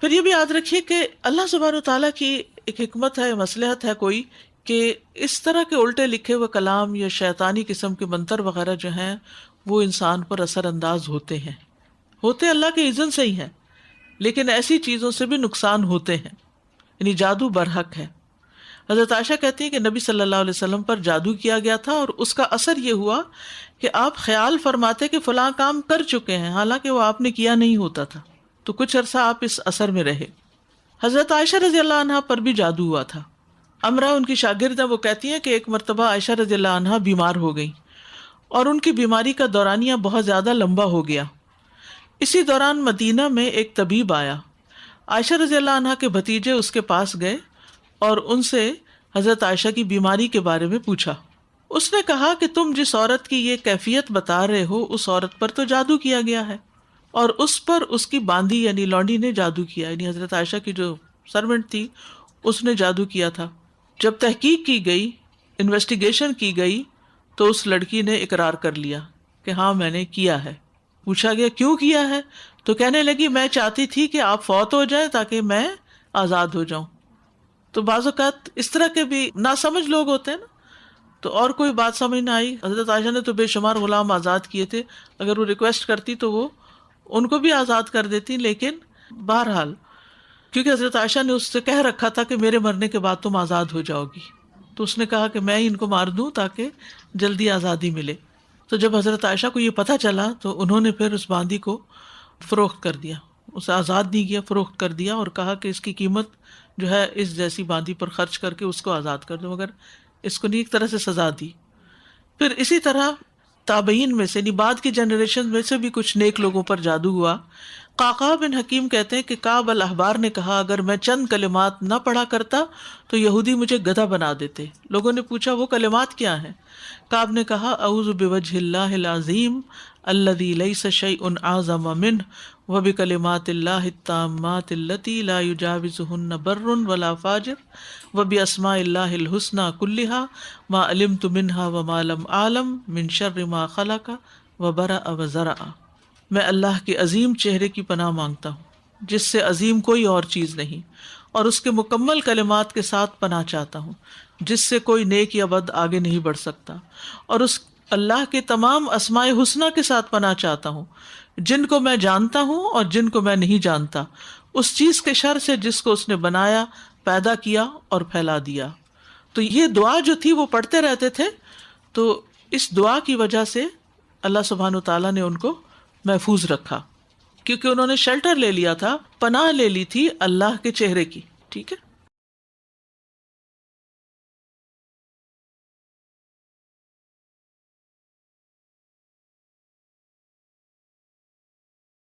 پھر یہ بھی یاد رکھیے کہ اللہ سبحانہ و تعالیٰ کی ایک حکمت ہے، مصلحت ہے کوئی، کہ اس طرح کے الٹے لکھے ہوئے کلام یا شیطانی قسم کے منتر وغیرہ جو ہیں وہ انسان پر اثر انداز ہوتے اللہ کے اذن سے ہی ہیں، لیکن ایسی چیزوں سے بھی نقصان ہوتے ہیں، یعنی جادو برحق ہے۔ حضرت عائشہ کہتی ہیں کہ نبی صلی اللہ علیہ وسلم پر جادو کیا گیا تھا اور اس کا اثر یہ ہوا کہ آپ خیال فرماتے کہ فلاں کام کر چکے ہیں حالانکہ وہ آپ نے کیا نہیں ہوتا تھا، تو کچھ عرصہ آپ اس اثر میں رہے۔ حضرت عائشہ رضی اللہ عنہا پر بھی جادو ہوا تھا۔ امرہ ان کی شاگرد ہیں، وہ کہتی ہیں کہ ایک مرتبہ عائشہ رضی اللہ عنہا بیمار ہو گئی اور ان کی بیماری کا دورانیہ بہت زیادہ لمبا ہو گیا۔ اسی دوران مدینہ میں ایک طبیب آیا، عائشہ رضی اللہ عنہا کے بھتیجے اس کے پاس گئے اور ان سے حضرت عائشہ کی بیماری کے بارے میں پوچھا۔ اس نے کہا کہ تم جس عورت کی یہ کیفیت بتا رہے ہو اس عورت پر تو جادو کیا گیا ہے، اور اس پر اس کی باندی یعنی لونڈی نے جادو کیا، یعنی حضرت عائشہ کی جو سرونٹ تھی اس نے جادو کیا تھا۔ جب تحقیق کی گئی، انویسٹیگیشن کی گئی، تو اس لڑکی نے اقرار کر لیا کہ ہاں میں نے کیا ہے۔ پوچھا گیا کیوں کیا ہے، تو کہنے لگی میں چاہتی تھی کہ آپ فوت ہو جائیں تاکہ میں آزاد ہو جاؤں۔ تو بعض اوقات اس طرح کے بھی ناسمجھ لوگ ہوتے ہیں نا، تو اور کوئی بات سمجھ نہ آئی، حضرت عائشہ نے تو بے شمار غلام آزاد کیے تھے، اگر وہ ریکویسٹ کرتی تو وہ ان کو بھی آزاد کر دیتی، لیکن بہرحال کیونکہ حضرت عائشہ نے اس سے کہہ رکھا تھا کہ میرے مرنے کے بعد تم آزاد ہو جاؤ گی، تو اس نے کہا کہ میں ان کو مار دوں تاکہ جلدی آزادی ملے۔ تو جب حضرت عائشہ کو یہ پتہ چلا تو انہوں نے پھر اس باندی کو فروخت کر دیا، اسے آزاد نہیں کیا، فروخت کر دیا، اور کہا کہ اس کی قیمت جو ہے اس جیسی باندی پر خرچ کر کے اس کو آزاد کر دو، مگر اس کو نیک طرح سے سزا دی۔ پھر اسی طرح تابعین میں سے یعنی بعد کی جنریشن میں سے بھی کچھ نیک لوگوں پر جادو ہوا۔ قعقاع بن حکیم کہتے ہیں کہ کعب الاحبار نے کہا اگر میں چند کلمات نہ پڑھا کرتا تو یہودی مجھے گدھا بنا دیتے۔ لوگوں نے پوچھا وہ کلمات کیا ہیں؟ کعب نے کہا اعوذ بوجہ اللہ العظیم الذی لیس شیء اعظم منہ وبکلمات اللہ التامات اللتی لا یجاوزہن بر ولا فاجر وباسماء اللہ الحسنی کلہا ما علمت منہا وما لم اعلم من شر ما خلق وبرأ وزرع۔ میں اللہ کے عظیم چہرے کی پناہ مانگتا ہوں جس سے عظیم کوئی اور چیز نہیں، اور اس کے مکمل کلمات کے ساتھ پناہ چاہتا ہوں جس سے کوئی نیک یا بد آگے نہیں بڑھ سکتا، اور اس اللہ کے تمام اسماء حسنہ کے ساتھ پناہ چاہتا ہوں جن کو میں جانتا ہوں اور جن کو میں نہیں جانتا، اس چیز کے شر سے جس کو اس نے بنایا، پیدا کیا اور پھیلا دیا۔ تو یہ دعا جو تھی وہ پڑھتے رہتے تھے، تو اس دعا کی وجہ سے اللہ سبحانہ و تعالیٰ نے ان کو محفوظ رکھا، کیونکہ انہوں نے شیلٹر لے لیا تھا، پناہ لے لی تھی اللہ کے چہرے کی۔ ٹھیک ہے۔